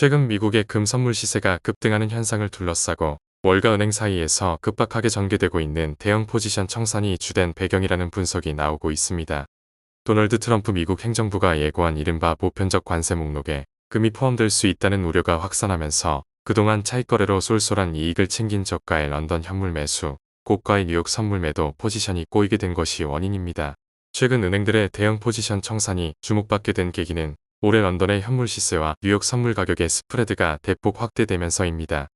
최근 미국의 금 선물 시세가 급등하는 현상을 둘러싸고 월가 은행 사이에서 급박하게 전개되고 있는 대형 포지션 청산이 주된 배경이라는 분석이 나오고 있습니다. 도널드 트럼프 미국 행정부가 예고한 이른바 보편적 관세 목록에 금이 포함될 수 있다는 우려가 확산하면서 그동안 차익거래로 쏠쏠한 이익을 챙긴 저가의 런던 현물 매수, 고가의 뉴욕 선물 매도 포지션이 꼬이게 된 것이 원인입니다. 최근 은행들의 대형 포지션 청산이 주목받게 된 계기는 올해 런던의 현물 시세와 뉴욕 선물 가격의 스프레드가 대폭 확대되면서입니다.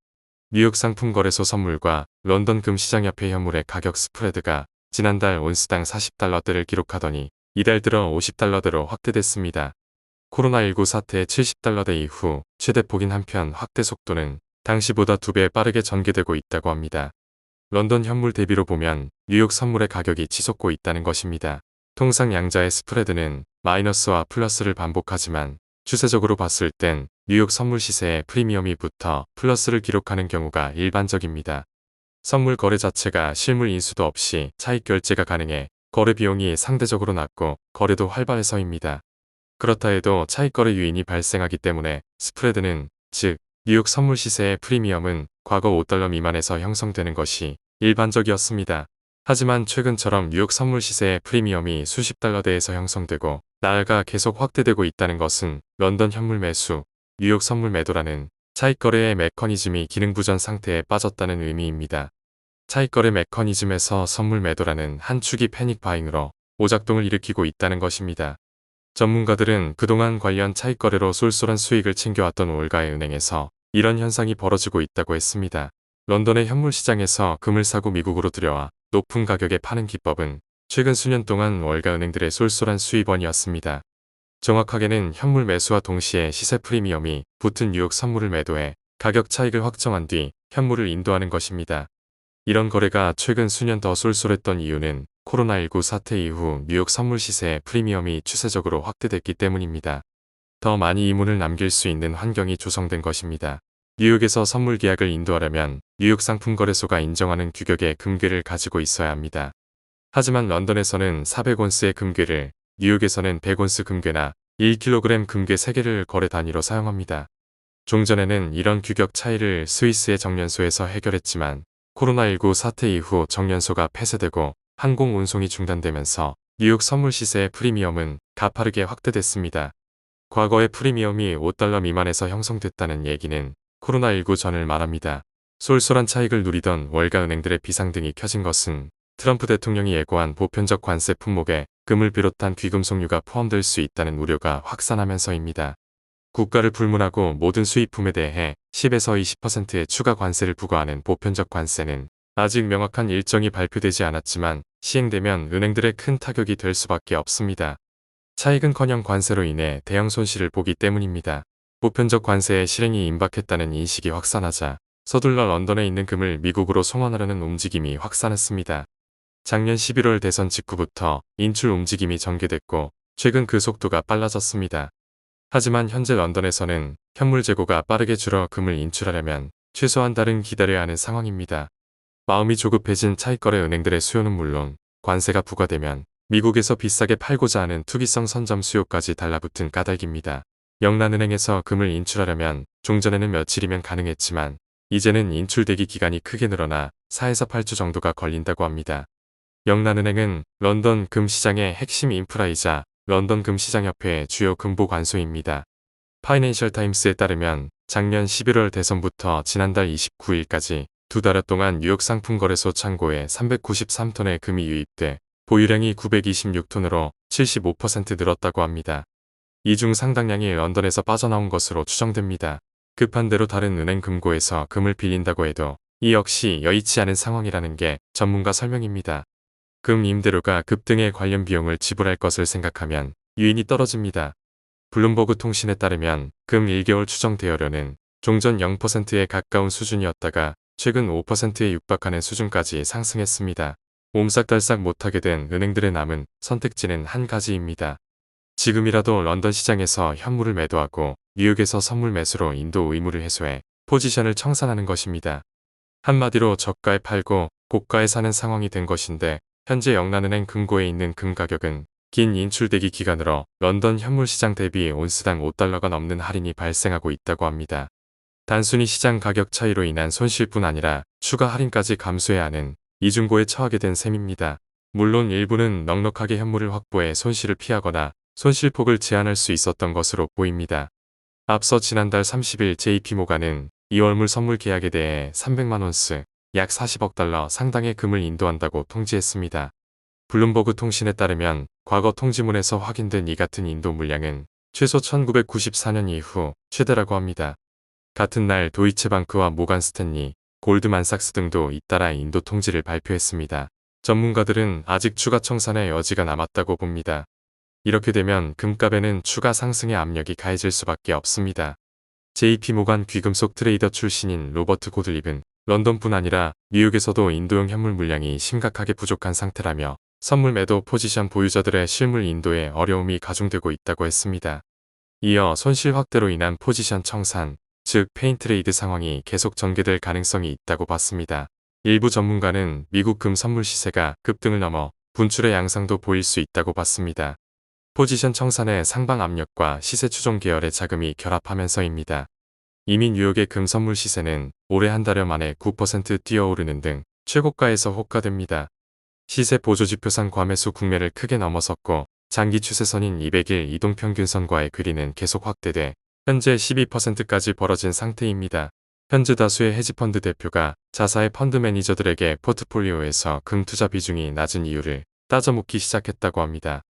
뉴욕 상품거래소 선물과 런던 금시장협회 현물의 가격 스프레드가 지난달 온스당 40달러대를 기록하더니 이달 들어 50달러대로 확대됐습니다. 코로나19 사태 70달러대 이후 최대폭인 한편 확대 속도는 당시보다 2배 빠르게 전개되고 있다고 합니다. 런던 현물 대비로 보면 뉴욕 선물의 가격이 치솟고 있다는 것입니다. 통상 양자의 스프레드는 마이너스와 플러스를 반복하지만 추세적으로 봤을 땐 뉴욕 선물 시세에 프리미엄이 붙어 플러스를 기록하는 경우가 일반적입니다. 선물 거래 자체가 실물 인수도 없이 차익 결제가 가능해 거래 비용이 상대적으로 낮고 거래도 활발해서입니다. 그렇다 해도 차익 거래 유인이 발생하기 때문에 스프레드는, 즉 뉴욕 선물 시세의 프리미엄은 과거 5달러 미만에서 형성되는 것이 일반적이었습니다. 하지만 최근처럼 뉴욕 선물 시세의 프리미엄이 수십 달러대에서 형성되고 나아가 계속 확대되고 있다는 것은 런던 현물 매수, 뉴욕 선물 매도라는 차익거래의 메커니즘이 기능부전 상태에 빠졌다는 의미입니다. 차익거래 메커니즘에서 선물 매도라는 한 축이 패닉 바잉으로 오작동을 일으키고 있다는 것입니다. 전문가들은 그동안 관련 차익거래로 쏠쏠한 수익을 챙겨왔던 월가의 은행에서 이런 현상이 벌어지고 있다고 했습니다. 런던의 현물 시장에서 금을 사고 미국으로 들여와 높은 가격에 파는 기법은 최근 수년 동안 월가 은행들의 쏠쏠한 수입원이었습니다. 정확하게는 현물 매수와 동시에 시세 프리미엄이 붙은 뉴욕 선물을 매도해 가격 차익을 확정한 뒤 현물을 인도하는 것입니다. 이런 거래가 최근 수년 더 쏠쏠했던 이유는 코로나19 사태 이후 뉴욕 선물 시세의 프리미엄이 추세적으로 확대됐기 때문입니다. 더 많이 이문을 남길 수 있는 환경이 조성된 것입니다. 뉴욕에서 선물 계약을 인도하려면 뉴욕 상품거래소가 인정하는 규격의 금괴를 가지고 있어야 합니다. 하지만 런던에서는 400온스의 금괴를, 뉴욕에서는 100온스 금괴나 1kg 금괴 3개를 거래 단위로 사용합니다. 종전에는 이런 규격 차이를 스위스의 정련소에서 해결했지만 코로나19 사태 이후 정련소가 폐쇄되고 항공 운송이 중단되면서 뉴욕 선물 시세의 프리미엄은 가파르게 확대됐습니다. 과거의 프리미엄이 5달러 미만에서 형성됐다는 얘기는 코로나19 전을 말합니다. 쏠쏠한 차익을 누리던 월가 은행들의 비상등이 켜진 것은 트럼프 대통령이 예고한 보편적 관세 품목에 금을 비롯한 귀금속류가 포함될 수 있다는 우려가 확산하면서입니다. 국가를 불문하고 모든 수입품에 대해 10에서 20%의 추가 관세를 부과하는 보편적 관세는 아직 명확한 일정이 발표되지 않았지만 시행되면 은행들의 큰 타격이 될 수밖에 없습니다. 차익은커녕 관세로 인해 대형 손실을 보기 때문입니다. 보편적 관세의 실행이 임박했다는 인식이 확산하자 서둘러 런던에 있는 금을 미국으로 송환하려는 움직임이 확산했습니다. 작년 11월 대선 직후부터 인출 움직임이 전개됐고 최근 그 속도가 빨라졌습니다. 하지만 현재 런던에서는 현물 재고가 빠르게 줄어 금을 인출하려면 최소한 달은 기다려야 하는 상황입니다. 마음이 조급해진 차익거래 은행들의 수요는 물론 관세가 부과되면 미국에서 비싸게 팔고자 하는 투기성 선점 수요까지 달라붙은 까닭입니다. 영란은행에서 금을 인출하려면 종전에는 며칠이면 가능했지만 이제는 인출 대기 기간이 크게 늘어나 4에서 8주 정도가 걸린다고 합니다. 영란은행은 런던 금시장의 핵심 인프라이자 런던 금시장협회의 주요 금보 관소입니다. 파이낸셜 타임스에 따르면 작년 11월 대선부터 지난달 29일까지 2달 동안 뉴욕 상품거래소 창고에 393톤의 금이 유입돼 보유량이 926톤으로 75% 늘었다고 합니다. 이 중 상당량이 런던에서 빠져나온 것으로 추정됩니다. 급한 대로 다른 은행 금고에서 금을 빌린다고 해도 이 역시 여의치 않은 상황이라는 게 전문가 설명입니다. 금 임대료가 급등에 관련 비용을 지불할 것을 생각하면 유인이 떨어집니다. 블룸버그 통신에 따르면 금 1개월 추정 대여료는 종전 0%에 가까운 수준이었다가 최근 5%에 육박하는 수준까지 상승했습니다. 옴싹달싹 못하게 된 은행들의 남은 선택지는 한 가지입니다. 지금이라도 런던 시장에서 현물을 매도하고 뉴욕에서 선물 매수로 인도 의무를 해소해 포지션을 청산하는 것입니다. 한마디로 저가에 팔고 고가에 사는 상황이 된 것인데 현재 영란은행 금고에 있는 금 가격은 긴 인출대기 기간으로 런던 현물 시장 대비 온스당 5달러가 넘는 할인이 발생하고 있다고 합니다. 단순히 시장 가격 차이로 인한 손실뿐 아니라 추가 할인까지 감수해야 하는 이중고에 처하게 된 셈입니다. 물론 일부는 넉넉하게 현물을 확보해 손실을 피하거나 손실폭을 제한할 수 있었던 것으로 보입니다. 앞서 지난달 30일 JP모간은 2월물 선물 계약에 대해 300만 온스, 약 40억 달러 상당의 금을 인도한다고 통지했습니다. 블룸버그 통신에 따르면 과거 통지문에서 확인된 이 같은 인도 물량은 최소 1994년 이후 최대라고 합니다. 같은 날 도이체방크와 모간 스탠리, 골드만삭스 등도 잇따라 인도 통지를 발표했습니다. 전문가들은 아직 추가 청산의 여지가 남았다고 봅니다. 이렇게 되면 금값에는 추가 상승의 압력이 가해질 수밖에 없습니다. JP모간 귀금속 트레이더 출신인 로버트 고들립은 런던뿐 아니라 미국에서도 인도용 현물 물량이 심각하게 부족한 상태라며 선물 매도 포지션 보유자들의 실물 인도에 어려움이 가중되고 있다고 했습니다. 이어 손실 확대로 인한 포지션 청산, 즉 페인트레이드 상황이 계속 전개될 가능성이 있다고 봤습니다. 일부 전문가는 미국 금 선물 시세가 급등을 넘어 분출의 양상도 보일 수 있다고 봤습니다. 포지션 청산의 상방 압력과 시세 추종 계열의 자금이 결합하면서입니다. 이미 뉴욕의 금 선물 시세는 올해 한 달여 만에 9% 뛰어오르는 등 최고가에서 호가됩니다. 시세 보조지표상 과매수 국면을 크게 넘어섰고 장기 추세선인 200일 이동평균선과의 괴리는 계속 확대돼 현재 12%까지 벌어진 상태입니다. 현재 다수의 헤지펀드 대표가 자사의 펀드 매니저들에게 포트폴리오에서 금 투자 비중이 낮은 이유를 따져묻기 시작했다고 합니다.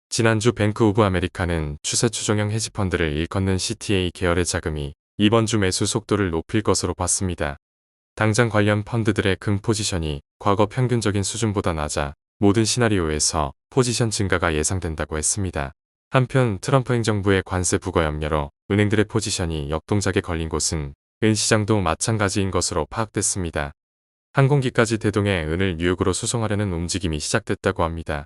지난주 뱅크 오브 아메리카는 추세 추종형 헤지펀드를 일컫는 CTA 계열의 자금이 이번 주 매수 속도를 높일 것으로 봤습니다. 당장 관련 펀드들의 금 포지션이 과거 평균적인 수준보다 낮아 모든 시나리오에서 포지션 증가가 예상된다고 했습니다. 한편 트럼프 행정부의 관세 부과 염려로 은행들의 포지션이 역동작에 걸린 곳은 은시장도 마찬가지인 것으로 파악됐습니다. 항공기까지 대동해 은을 뉴욕으로 수송하려는 움직임이 시작됐다고 합니다.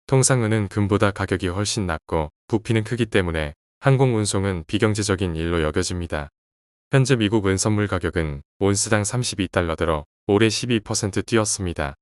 통상 은은 금보다 가격이 훨씬 낮고 부피는 크기 때문에 항공 운송은 비경제적인 일로 여겨집니다. 현재 미국 은 선물 가격은 온스당 32달러대로 올해 12% 뛰었습니다.